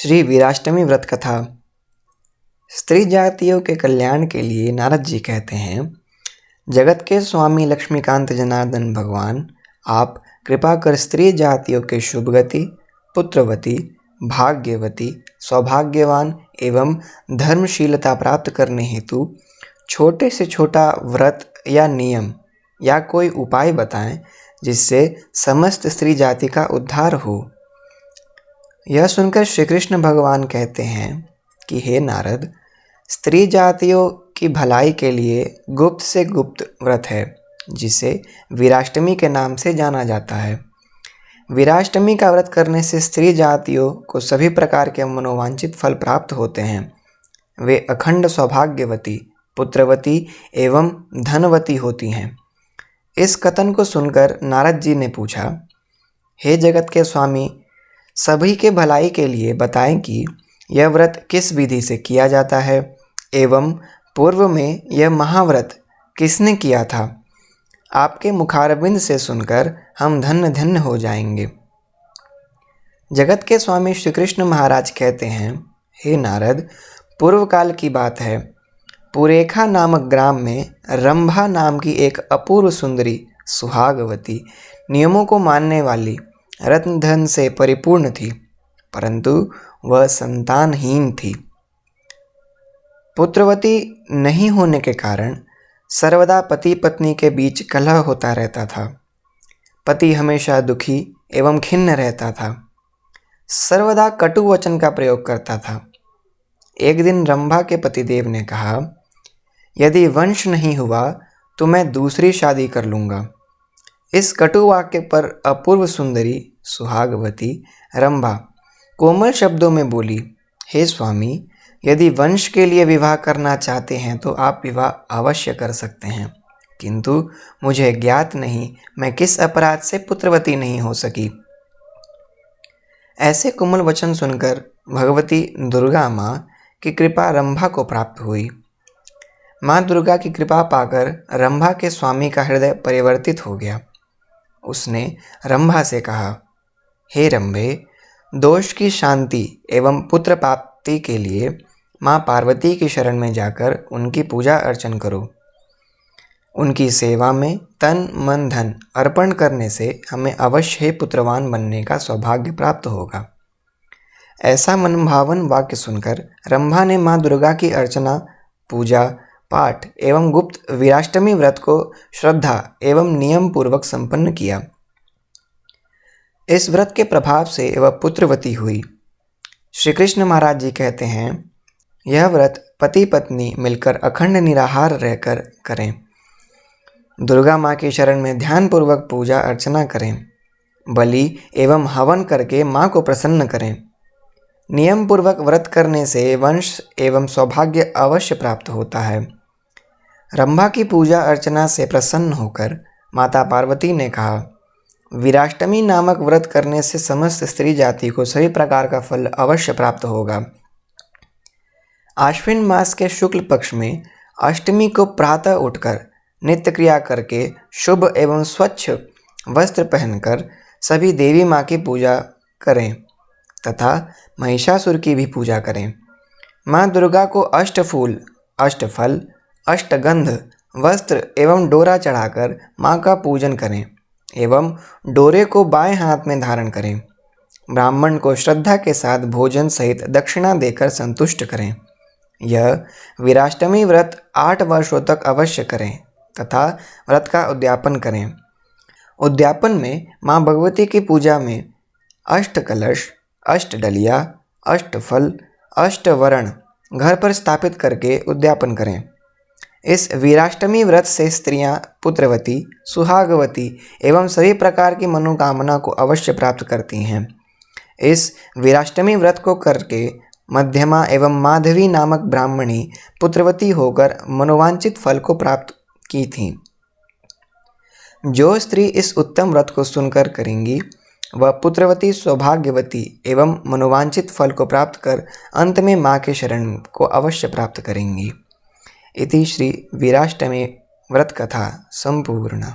श्री वीराष्टमी व्रत कथा। स्त्री जातियों के कल्याण के लिए नारद जी कहते हैं, जगत के स्वामी लक्ष्मीकांत जनार्दन भगवान, आप कृपा कर स्त्री जातियों के शुभगति, पुत्रवती, भाग्यवती, सौभाग्यवान एवं धर्मशीलता प्राप्त करने हेतु छोटे से छोटा व्रत या नियम या कोई उपाय बताएं, जिससे समस्त स्त्री जाति का उद्धार हो। यह सुनकर श्री कृष्ण भगवान कहते हैं कि हे नारद, स्त्री जातियों की भलाई के लिए गुप्त से गुप्त व्रत है, जिसे वीराष्टमी के नाम से जाना जाता है। वीराष्टमी का व्रत करने से स्त्री जातियों को सभी प्रकार के मनोवांछित फल प्राप्त होते हैं। वे अखंड सौभाग्यवती, पुत्रवती एवं धनवती होती हैं। इस कथन को सुनकर नारद जी ने पूछा, हे जगत के स्वामी, सभी के भलाई के लिए बताएं कि यह व्रत किस विधि से किया जाता है एवं पूर्व में यह महाव्रत किसने किया था। आपके मुखारबिंद से सुनकर हम धन्य धन्य हो जाएंगे। जगत के स्वामी श्री कृष्ण महाराज कहते हैं, हे नारद, पूर्व काल की बात है। पुरेखा नामक ग्राम में रंभा नाम की एक अपूर्व सुंदरी, सुहागवती, नियमों को मानने वाली, रत्न धन से परिपूर्ण थी, परंतु वह संतानहीन थी। पुत्रवती नहीं होने के कारण सर्वदा पति पत्नी के बीच कलह होता रहता था। पति हमेशा दुखी एवं खिन्न रहता था, सर्वदा कटु वचन का प्रयोग करता था। एक दिन रंभा के पतिदेव ने कहा, यदि वंश नहीं हुआ तो मैं दूसरी शादी कर लूँगा। इस कटु वाक्य पर अपूर्व सुंदरी सुहागवती रंभा कोमल शब्दों में बोली, हे स्वामी, यदि वंश के लिए विवाह करना चाहते हैं तो आप विवाह अवश्य कर सकते हैं, किंतु मुझे ज्ञात नहीं मैं किस अपराध से पुत्रवती नहीं हो सकी। ऐसे कोमल वचन सुनकर भगवती दुर्गा माँ की कृपा रंभा को प्राप्त हुई। माँ दुर्गा की कृपा पाकर रंभा के स्वामी का हृदय परिवर्तित हो गया। उसने रंभा से कहा, हे रंभे, दोष की शांति एवं पुत्र प्राप्ति के लिए माँ पार्वती की शरण में जाकर उनकी पूजा अर्चन करो। उनकी सेवा में तन मन धन अर्पण करने से हमें अवश्य ही पुत्रवान बनने का सौभाग्य प्राप्त होगा। ऐसा मनभावन वाक्य सुनकर रंभा ने माँ दुर्गा की अर्चना, पूजा पाठ एवं गुप्त वीराष्टमी व्रत को श्रद्धा एवं नियम पूर्वक संपन्न किया। इस व्रत के प्रभाव से वह पुत्रवती हुई। श्री कृष्ण महाराज जी कहते हैं, यह व्रत पति पत्नी मिलकर अखंड निराहार रहकर करें। दुर्गा माँ की शरण में ध्यानपूर्वक पूजा अर्चना करें। बलि एवं हवन करके माँ को प्रसन्न करें। नियम पूर्वक व्रत करने से वंश एवं सौभाग्य अवश्य प्राप्त होता है। रंभा की पूजा अर्चना से प्रसन्न होकर माता पार्वती ने कहा, वीराष्टमी नामक व्रत करने से समस्त स्त्री जाति को सभी प्रकार का फल अवश्य प्राप्त होगा। आश्विन मास के शुक्ल पक्ष में अष्टमी को प्रातः उठकर नित्य क्रिया करके शुभ एवं स्वच्छ वस्त्र पहनकर सभी देवी माँ की पूजा करें तथा महिषासुर की भी पूजा करें। माँ दुर्गा को अष्टफूल, अष्टफल, अष्टगंध, वस्त्र एवं डोरा चढ़ाकर माँ का पूजन करें एवं डोरे को बाएं हाथ में धारण करें। ब्राह्मण को श्रद्धा के साथ भोजन सहित दक्षिणा देकर संतुष्ट करें। यह वीराष्टमी व्रत 8 वर्षों तक अवश्य करें तथा व्रत का उद्यापन करें। उद्यापन में माँ भगवती की पूजा में अष्ट कलश, अष्ट डलिया, अष्ट फल, अष्ट वरण घर पर स्थापित करके उद्यापन करें। इस वीराष्टमी व्रत से स्त्रियां पुत्रवती, सुहागवती एवं सभी प्रकार की मनोकामना को अवश्य प्राप्त करती हैं। इस वीराष्टमी व्रत को करके मध्यमा एवं माधवी नामक ब्राह्मणी पुत्रवती होकर मनोवांछित फल को प्राप्त की थीं। जो स्त्री इस उत्तम व्रत को सुनकर करेंगी, वह पुत्रवती, सौभाग्यवती एवं मनोवांछित फल को प्राप्त कर अंत में माँ के शरण को अवश्य प्राप्त करेंगी। इति श्री वीराष्टमी व्रत कथा संपूर्णा।